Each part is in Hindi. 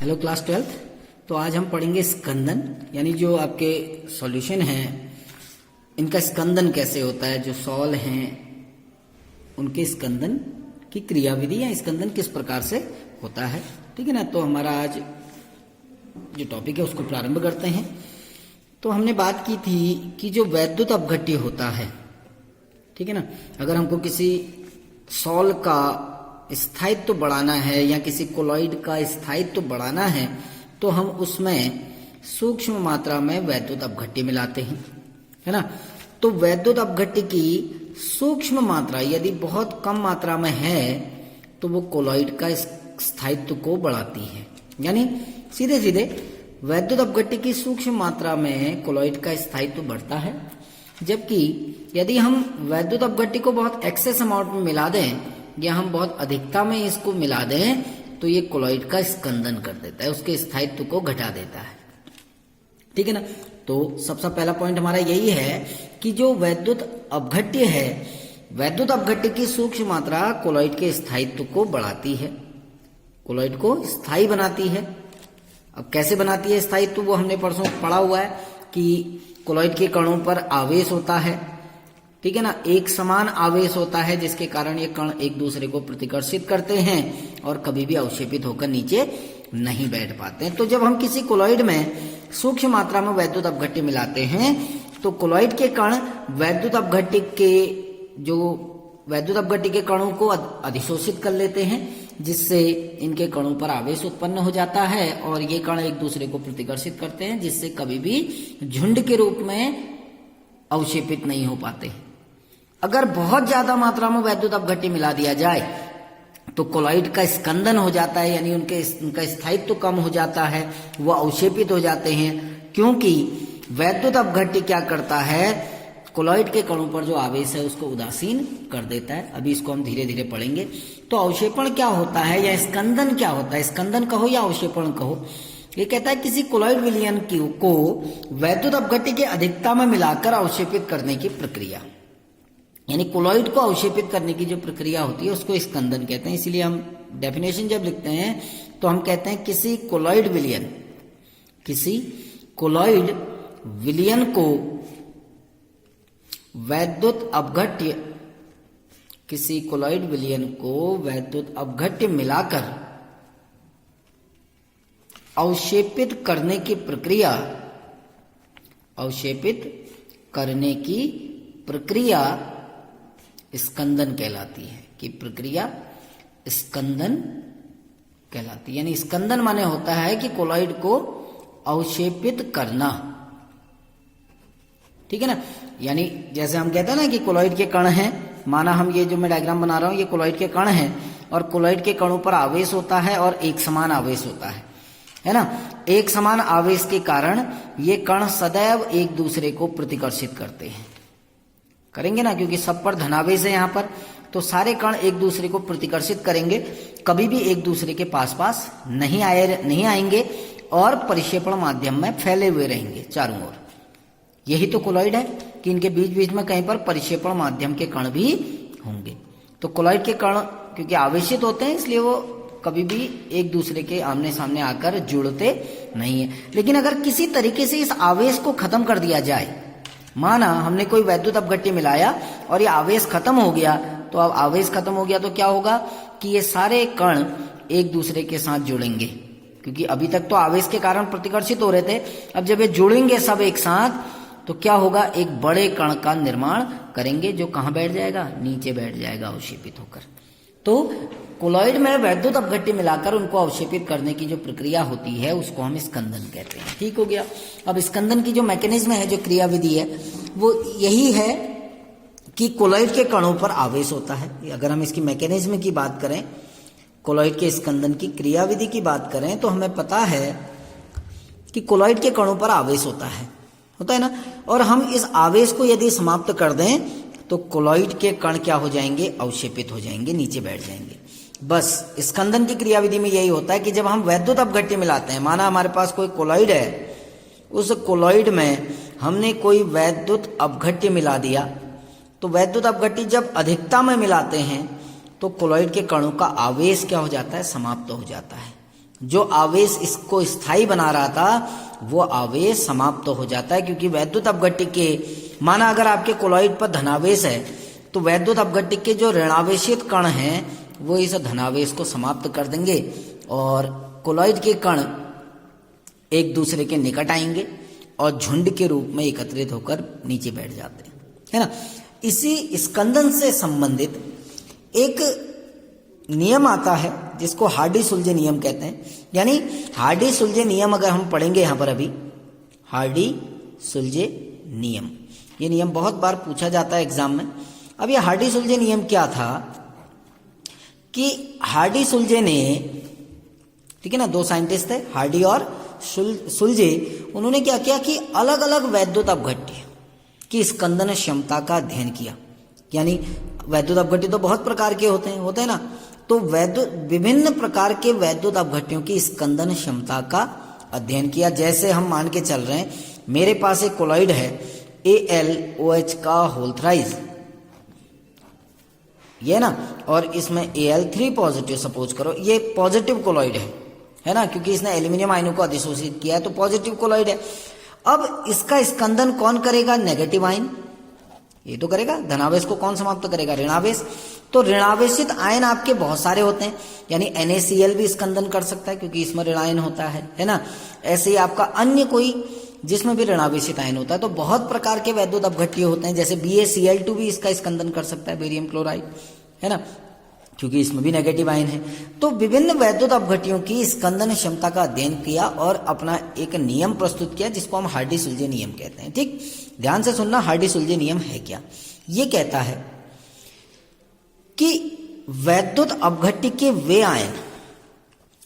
Hello class 12। तो आज हम पढ़ेंगे स्कंदन, यानी जो आपके सॉल्यूशन हैं इनका स्कंदन कैसे होता है, जो सॉल हैं उनके स्कंदन की क्रियाविधि या स्कंदन किस प्रकार से होता है। ठीक है ना। तो हमारा आज जो टॉपिक है उसको प्रारंभ करते हैं। तो हमने बात की थी कि जो वैद्युत अपघट्य होता है, ठीक है ना, अगर हमको किसी सॉल का स्थायित्व बढ़ाना है या किसी कोलॉइड का स्थायित्व बढ़ाना है तो हम उसमें सूक्ष्म मात्रा में वैद्युत अपघट्य मिलाते हैं, है ना। तो वैद्युत अपघट्य की सूक्ष्म मात्रा यदि बहुत कम मात्रा में है तो वो कोलॉइड का स्थायित्व को बढ़ाती है। यानी सीधे सीधे वैद्युत अपघट्य की सूक्ष्म मात्रा में कोलॉइड का स्थायित्व बढ़ता है, जबकि यदि हम वैद्युत अपघट्य को बहुत एक्सेस अमाउंट में मिला दें या हम बहुत अधिकता में इसको मिला दें तो ये कोलॉइड का स्कंदन कर देता है, उसके स्थायित्व को घटा देता है। ठीक है ना। तो सबसे पहला पॉइंट हमारा यही है कि जो वैद्युत अपघट्य है, वैद्युत अपघट्य की सूक्ष्म मात्रा कोलॉइड के स्थायित्व को बढ़ाती है, कोलॉइड को स्थायी बनाती है। अब कैसे बनाती है स्थायित्व, वो हमने परसों पढ़ा हुआ है कि कोलॉइड के कणों पर आवेश होता है, ठीक है ना, एक समान आवेश होता है जिसके कारण ये कण एक दूसरे को प्रतिकर्षित करते हैं और कभी भी अवक्षेपित होकर नीचे नहीं बैठ पाते हैं। तो जब हम किसी कोलॉइड में सूक्ष्म मात्रा में वैद्युत अपघट्य मिलाते हैं तो कोलॉइड के कण वैद्युत अपघट्य के कणों को अधिशोषित कर लेते हैं, जिससे इनके कणों पर आवेश उत्पन्न हो जाता है और ये कण एक दूसरे को प्रतिकर्षित करते हैं, जिससे कभी भी झुंड के रूप में अवक्षेपित नहीं हो पाते। अगर बहुत ज्यादा मात्रा में वैद्युत अपघट्य मिला दिया जाए तो कोलॉइड का स्कंदन हो जाता है, यानी उनका स्थायित्व कम हो जाता है, वो अवक्षेपित हो जाते हैं, क्योंकि वैद्युत अपघट्य क्या करता है, कोलॉइड के कणों पर जो आवेश है उसको उदासीन कर देता है। अभी इसको हम धीरे धीरे पढ़ेंगे। तो अवक्षेपण क्या होता है या स्कंदन क्या होता है, स्कंदन कहो या अवक्षेपण कहो, ये कहता है किसी कोलॉइड विलयन को वैद्युत अपघट्य के अधिकता में मिलाकर अवक्षेपित करने की प्रक्रिया, यानी कोलॉइड को अवक्षेपित करने की जो प्रक्रिया होती है उसको स्कंदन कहते हैं। इसीलिए हम डेफिनेशन जब लिखते हैं तो हम कहते हैं किसी कोलॉइड विलयन को वैद्युत अपघट्य मिलाकर अवक्षेपित करने की प्रक्रिया स्कंदन कहलाती है, कि प्रक्रिया स्कंदन कहलाती है। यानी स्कंदन माने होता है कि कोलॉइड को अवक्षेपित करना, ठीक है ना। यानी जैसे हम कहते हैं ना कि कोलॉइड के कण हैं, माना हम ये जो मैं डायग्राम बना रहा हूं ये कोलॉइड के कण हैं और कोलॉइड के कणों पर आवेश होता है और एक समान आवेश होता है ना। एक समान आवेश के कारण ये कण सदैव एक दूसरे को प्रतिकर्षित करते हैं, करेंगे ना, क्योंकि सब पर धनावेश है यहाँ पर, तो सारे कण एक दूसरे को प्रतिकर्षित करेंगे, कभी भी एक दूसरे के पास नहीं आएंगे और परिक्षेपण माध्यम में फैले हुए रहेंगे चारों ओर। यही तो कोलॉइड है कि इनके बीच बीच में कहीं पर परिक्षेपण माध्यम के कण भी होंगे। तो कोलॉइड के कण क्योंकि आवेशित होते हैं इसलिए वो कभी भी एक दूसरे के आमने सामने आकर जुड़ते नहीं है। लेकिन अगर किसी तरीके से इस आवेश को खत्म कर दिया जाए, माना हमने कोई वैद्युत अपघट्य मिलाया और ये आवेश खत्म हो गया, तो अब आवेश खत्म हो गया तो क्या होगा कि ये सारे कण एक दूसरे के साथ जुड़ेंगे, क्योंकि अभी तक तो आवेश के कारण प्रतिकर्षित हो रहे थे, अब जब ये जुड़ेंगे सब एक साथ तो क्या होगा, एक बड़े कण का निर्माण करेंगे जो कहाँ बैठ जाएगा, नीचे बैठ जाएगा अवक्षेपित होकर। तो कोलॉइड में वैद्युत अपघट्य मिलाकर उनको अवक्षेपित करने की जो प्रक्रिया होती है उसको हम स्कंदन कहते हैं। ठीक हो गया। अब स्कंदन की जो मैकेनिज्म है, जो क्रियाविधि है, वो यही है कि कोलॉइड के कणों पर आवेश होता है। अगर हम इसकी मैकेनिज्म की बात करें, कोलॉइड के स्कंदन की क्रियाविधि की बात करें, तो हमें पता है कि कोलॉइड के कणों पर आवेश होता है ना, और हम इस आवेश को यदि समाप्त कर दें तो कोलॉइड के कण क्या हो जाएंगे, अवक्षेपित हो जाएंगे, नीचे बैठ जाएंगे। बस स्कंदन की क्रियाविधि में यही होता है कि जब हम वैद्युत अपघट्य मिलाते हैं, माना हमारे पास कोई कोलॉइड है, उस कोलॉइड में हमने कोई वैद्युत अपघट्य मिला दिया, तो वैद्युत अपघट्य जब अधिकता में मिलाते हैं तो कोलॉइड के कणों का आवेश क्या हो जाता है, समाप्त हो जाता है। जो आवेश इसको स्थायी बना रहा था वो आवेश समाप्त हो जाता है, क्योंकि वैद्युत अपघट्य के, माना अगर आपके कोलॉइड पर धनावेश है तो वैद्युत अपघट्य के जो ऋणावेशित कण हैं वो इस धनावेश को समाप्त कर देंगे और कोलॉइड के कण एक दूसरे के निकट आएंगे और झुंड के रूप में एकत्रित होकर नीचे बैठ जाते हैं, है ना। इसी स्कंदन से संबंधित एक नियम आता है जिसको हार्डी-सुलजे नियम कहते हैं। यानी हार्डी-सुलजे नियम अगर हम पढ़ेंगे यहाँ पर अभी, हार्डी-सुलजे नियम, ये नियम बहुत बार पूछा जाता है एग्जाम में। अब ये हार्डी-सुलजे नियम क्या था कि हार्डी-सुलजे ने, ठीक है ना, दो साइंटिस्ट थे हार्डी और सुलजे, उन्होंने क्या किया कि अलग अलग वैद्युत अपघट्य की स्कंदन क्षमता का अध्ययन किया। यानी वैद्युत अपघट्य तो बहुत प्रकार के होते हैं ना, तो विभिन्न प्रकार के वैद्युत अपघट्यों की स्कंदन क्षमता का अध्ययन किया। जैसे हम मान के चल रहे हैं, मेरे पास एक कोलॉइड है AlOH का होल थ्राइस, ये ना, और इसमें Al3 पॉजिटिव सपोज करो, ये पॉजिटिव कोलॉइड है ना, क्योंकि इसने एल्यूमिनियम आयनों को अधिशोषित किया है तो पॉजिटिव कोलॉइड है। अब इसका स्कंदन कौन करेगा? नेगेटिव आयन, ये तो करेगा। धनावेश को कौन समाप्त करेगा? ऋणावेश। तो ऋणावेशित आयन आपके बहुत सारे होते हैं, यानी NaCl भी स्कंदन कर सकता है क्योंकि इसमें ऋणायन होता है ना। ऐसे ही आपका अन्य कोई जिसमें भी ऋणावेशित आयन होता है, तो बहुत प्रकार के वैद्युत अपघट्य होते हैं। जैसे BaCl2 भी इसका स्कंदन कर सकता है, बेरियम क्लोराइड, है ना, क्योंकि इसमें भी नेगेटिव आयन है। तो विभिन्न वैद्युत अपघट्यों की स्कंदन क्षमता का अध्ययन किया और अपना एक नियम प्रस्तुत किया जिसको हम हार्डी-सुलजे नियम कहते हैं। ठीक, ध्यान से सुनना, हार्डी-सुलजे नियम है क्या? ये कहता है कि वैद्युत अपघट्य के वे आयन,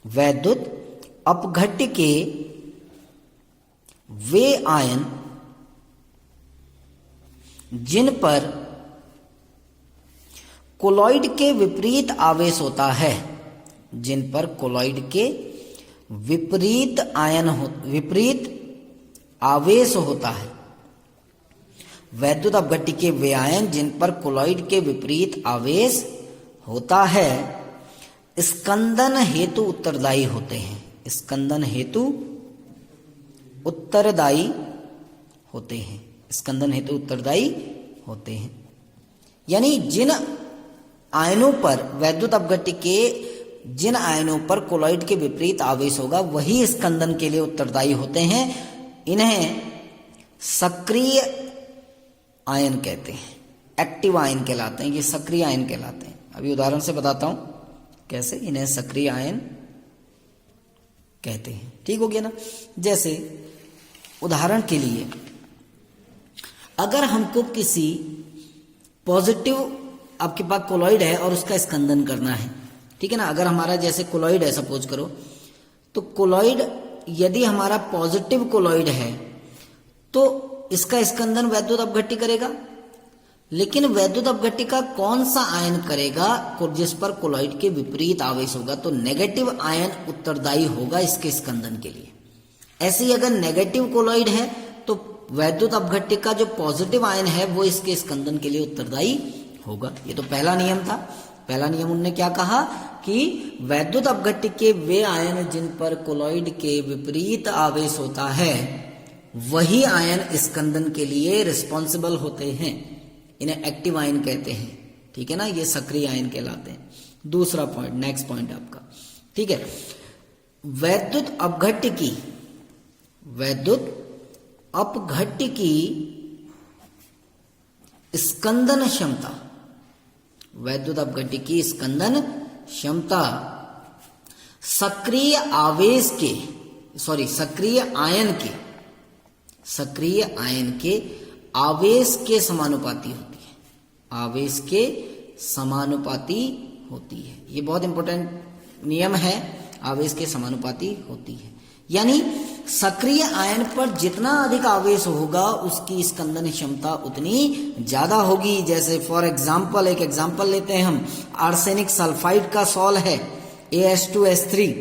वैद्युत अपघट्य के वे आयन जिन पर कोलॉइड के विपरीत आवेश होता है, जिन पर कोलॉइड के विपरीत आवेश होता है, वैद्युत अपघट्य के वे आयन जिन पर कोलॉइड के विपरीत आवेश होता है, स्कंदन हेतु उत्तरदायी होते हैं। स्कंदन हेतु उत्तरदायी होते हैं। स्कंदन हेतु उत्तरदायी होते हैं, यानी जिन आयनों पर, वैद्युत अपघट्य के जिन आयनों पर कोलॉइड के विपरीत आवेश होगा वही स्कंदन के लिए उत्तरदायी होते हैं। इन्हें सक्रिय आयन कहते हैं, एक्टिव आयन कहलाते हैं, ये सक्रिय आयन कहलाते हैं। अभी उदाहरण से बताता हूं कैसे। इन्हें सक्रिय आयन कहते हैं, ठीक हो गया ना। जैसे उदाहरण के लिए, अगर हमको किसी पॉजिटिव, आपके पास कोलॉइड है और उसका स्कंदन करना है, ठीक है ना, अगर हमारा जैसे कोलॉइड है सपोज करो, तो कोलॉइड यदि हमारा पॉजिटिव कोलॉइड है तो इसका स्कंदन वैद्युत अपघट्य करेगा, लेकिन वैद्युत अपघट्य का कौन सा आयन करेगा? जिस पर कोलॉइड के विपरीत आवेश होगा, तो नेगेटिव आयन उत्तरदायी होगा इसके स्कंदन के लिए। ऐसे ही अगर नेगेटिव कोलॉइड है तो वैद्युत अपघट्य का जो पॉजिटिव आयन है वो इसके स्कंदन के लिए उत्तरदायी होगा। ये तो पहला नियम था। पहला नियम उन्होंने क्या कहा कि वैद्युत अपघट्य के वे आयन जिन पर कोलॉइड के विपरीत आवेश होता है वही आयन स्कंदन के लिए रिस्पॉन्सिबल होते हैं। इन्हें एक्टिव आयन कहते हैं, ठीक है ना, ये सक्रिय आयन कहलाते हैं। दूसरा पॉइंट, नेक्स्ट पॉइंट आपका, ठीक है, वैद्युत अपघट्य की स्कंदन क्षमता, वैद्युत अपघट्य की स्कंदन क्षमता सक्रिय आयन के आवेश के समानुपाती होती है। आवेश के समानुपाती होती है, ये बहुत इंपॉर्टेंट नियम है। आवेश के समानुपाती होती है, यानी सक्रिय आयन पर जितना अधिक आवेश होगा उसकी स्कंदन क्षमता उतनी ज्यादा होगी। जैसे फॉर एग्जाम्पल, एक एग्जाम्पल लेते हैं हम, आर्सेनिक सल्फाइड का सॉल है AH2S3,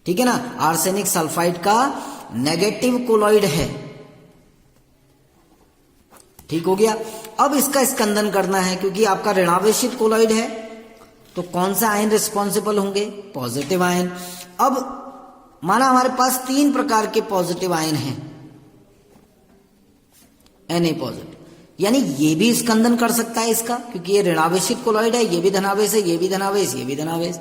ठीक है ना, आर्सेनिक सल्फाइड का नेगेटिव कोलॉइड है, ठीक हो गया। अब इसका स्कंदन करना है, क्योंकि आपका ऋणावेशित कोलॉइड है, तो कौन सा आयन रिस्पॉन्सिबल होंगे? Positive ion. अब माना हमारे पास 3 प्रकार के पॉजिटिव आयन हैं Na पॉजिटिव, यानी ये भी स्कंदन कर सकता है इसका, क्योंकि ये ऋणावेशित कोलॉइड है, ये भी धनावेश है, ये भी धनावेश, ये भी धनावेश,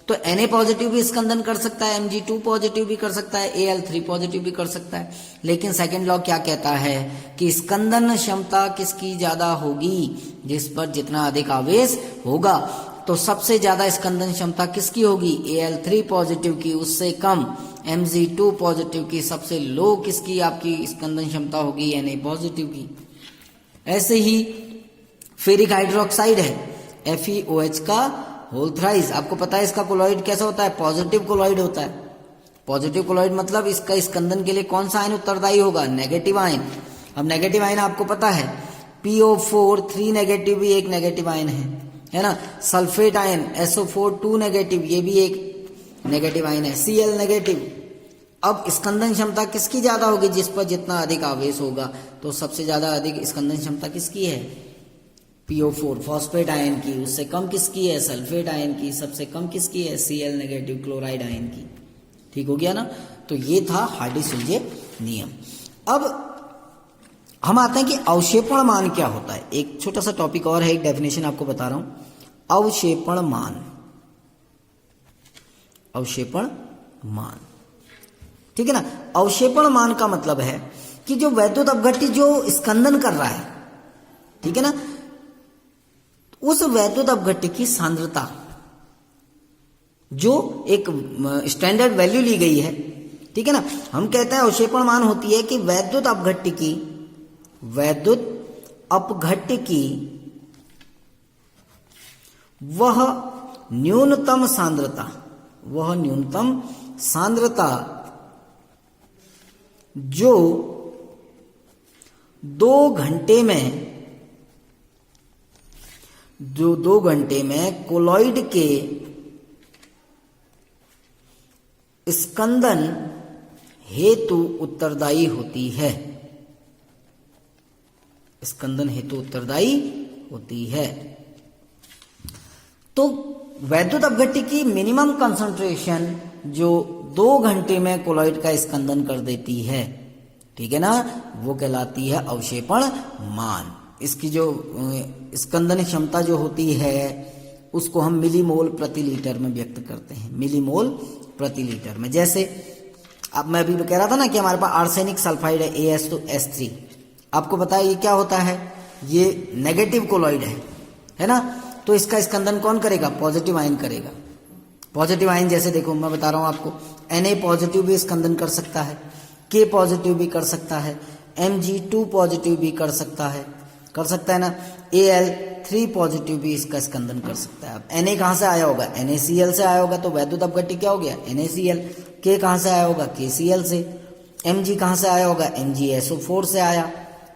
तो Na पॉजिटिव भी स्कंदन कर सकता है, Mg2 पॉजिटिव भी कर सकता है, Al3 पॉजिटिव भी कर सकता है। लेकिन सेकंड लॉ क्या कहता है कि स्कंदन क्षमता किसकी ज्यादा होगी, जिस पर जितना अधिक आवेश होगा। तो सबसे ज्यादा स्कंदन क्षमता किसकी होगी, Al3 पॉजिटिव की, उससे कम Mg2 पॉजिटिव की, सबसे लो किसकी आपकी स्कंदन क्षमता होगी, Na पॉजिटिव की। ऐसे ही फेरिक हाइड्रोक्साइड है FeOH का होल थ्राइस, आपको पता है इसका कोलॉइड कैसा होता है, पॉजिटिव कोलॉइड होता है। पॉजिटिव कोलॉइड मतलब इसका स्कंदन के लिए कौन सा आयन उत्तरदायी होगा, नेगेटिव आयन। अब नेगेटिव आयन आपको पता है PO4 3 नेगेटिव भी एक नेगेटिव आयन है ना। सल्फेट आयन SO4 2 नेगेटिव, ये भी एक नेगेटिव आयन है। Cl negative. अब स्कंदन क्षमता किसकी ज्यादा होगी, जिस पर जितना अधिक आवेश होगा, तो सबसे ज्यादा अधिक स्कंदन क्षमता किसकी है, PO4 फॉस्फेट आयन की, उससे कम किसकी है, सल्फेट आयन की, सबसे कम किसकी है, Cl नेगेटिव क्लोराइड आयन की। ठीक हो गया ना। तो ये था हार्डी-सुलजे नियम। अब हम आते हैं कि अवक्षेपण मान क्या होता है। एक छोटा सा टॉपिक और है, एक डेफिनेशन आपको बता रहा हूं। अवक्षेपण मान, अवक्षेपण मान, ठीक है ना। अवक्षेपण मान का मतलब है कि जो वैद्युत अपघट्य जो स्कंदन कर रहा है, ठीक है ना, उस वैद्युत अपघट्य की सांद्रता जो एक स्टैंडर्ड वैल्यू ली गई है, ठीक है ना। हम कहते हैं अवक्षेपण मान होती है कि वैद्युत अपघट्य की, वैद्युत अपघट्य की वह न्यूनतम सांद्रता, वह न्यूनतम सांद्रता जो 2 घंटे में, जो 2 घंटे में कोलॉइड के स्कंदन हेतु उत्तरदायी होती है, स्कंदन हेतु उत्तरदायी होती है। तो वैद्युत अपघट्य की मिनिमम कंसंट्रेशन जो 2 घंटे में कोलॉइड का स्कंदन कर देती है, ठीक है ना, वो कहलाती है अवक्षेपण मान। इसकी जो स्कंदन क्षमता जो होती है उसको हम मिलीमोल प्रति लीटर में व्यक्त करते हैं, मिलीमोल प्रति लीटर में। जैसे अब मैं अभी कह रहा था ना कि हमारे पास आर्सेनिक सल्फाइड है AS2S3, आपको पता है ये क्या होता है, ये नेगेटिव कोलॉइड है ना। तो इसका स्कंदन कौन करेगा, पॉजिटिव आयन करेगा। पॉजिटिव आयन जैसे देखो मैं बता रहा हूं आपको, Na पॉजिटिव भी स्कंदन कर सकता है, K पॉजिटिव भी कर सकता है, Mg2 पॉजिटिव भी कर सकता है ना, Al3 पॉजिटिव भी इसका स्कंदन कर सकता है। अब Na कहां से आया होगा, NaCl से आया होगा, तो वैद्युत अपघट्य क्या हो गया, NaCl। K कहां से आया होगा, KCl से। Mg कहां से आया होगा, MgSO4 से आया।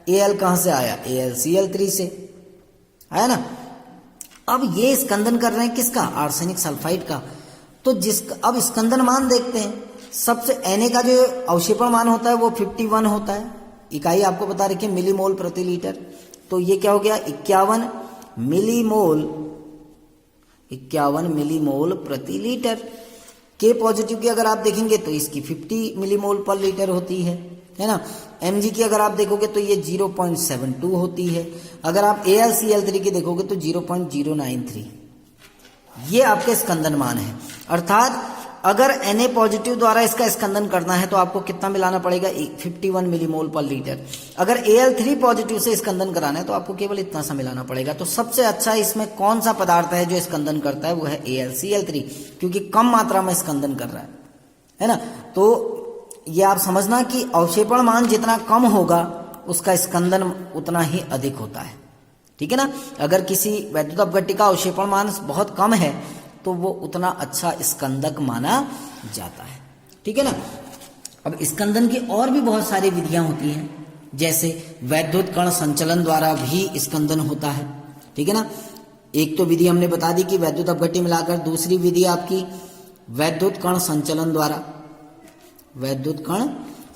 Al कहां से आया, AlCl3 से आया ना। अब ये स्कंदन कर रहे हैं किसका, आर्सेनिक सल्फाइड का। तो अब स्कंदन मान देखते हैं। सबसे Na का जो अवक्षेपण मान होता है वो 51 होता है, इकाई आपको बता रखी है मिलीमोल प्रति लीटर। तो ये क्या हो गया, 51 मिलीमोल प्रति लीटर। K पॉजिटिव की अगर आप देखेंगे तो इसकी 50 मिलीमोल पर लीटर होती है ना। Mg की अगर आप देखोगे तो ये 0.72 होती है। अगर आप AlCl3 की देखोगे तो 0.093। ये आपके स्कंदन मान है। अर्थात अगर Na पॉजिटिव द्वारा इसका स्कंदन करना है तो आपको कितना मिलाना पड़ेगा, 51 मिलीमोल पर लीटर। अगर Al3 पॉजिटिव से स्कंदन कराना है तो आपको केवल इतना सा मिलाना पड़ेगा। तो सबसे अच्छा इसमें कौन सा पदार्थ है जो स्कंदन करता है, वो है AlCl3, क्योंकि कम मात्रा में स्कंदन कर रहा है ना। तो ये आप समझना कि अवक्षेपण मान जितना कम होगा उसका स्कंदन उतना ही अधिक होता है, ठीक है ना। अगर किसी वैद्युत अपघट्य का अवक्षेपण मान बहुत कम है तो वो उतना अच्छा स्कंदक माना जाता है, ठीक है ना। अब स्कंदन की और भी बहुत सारी विधियां होती हैं, जैसे वैद्युत कण संचलन द्वारा भी स्कंदन होता है, ठीक है ना। एक तो विधि हमने बता दी कि वैद्युत अपघट्य मिलाकर, दूसरी विधि आपकी वैद्युत कण संचलन द्वारा, वैद्युत कण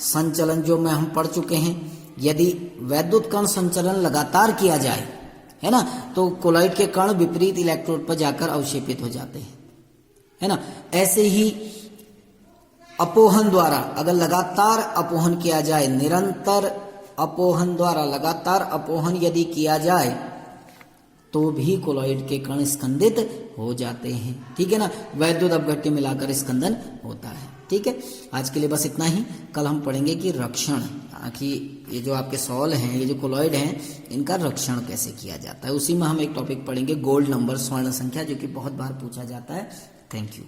संचलन जो में हम पढ़ चुके हैं। यदि वैद्युत कण संचलन लगातार किया जाए, है ना, तो कोलॉइड के कण विपरीत इलेक्ट्रोड पर जाकर अवक्षेपित हो जाते हैं, है ना। ऐसे ही अपोहन द्वारा, अगर लगातार अपोहन किया जाए, निरंतर अपोहन द्वारा लगातार अपोहन यदि किया जाए तो भी कोलॉइड के कण स्कंदित हो जाते हैं। ठीक है ना, वैद्युत अपघट्य मिलाकर स्कंदन होता है। ठीक है, आज के लिए बस इतना ही। कल हम पढ़ेंगे कि रक्षण, कि ये जो आपके सॉल हैं, ये जो कोलॉइड हैं, इनका रक्षण कैसे किया जाता है। उसी में हम एक टॉपिक पढ़ेंगे गोल्ड नंबर, स्वर्ण संख्या, जो कि बहुत बार पूछा जाता है। Thank you.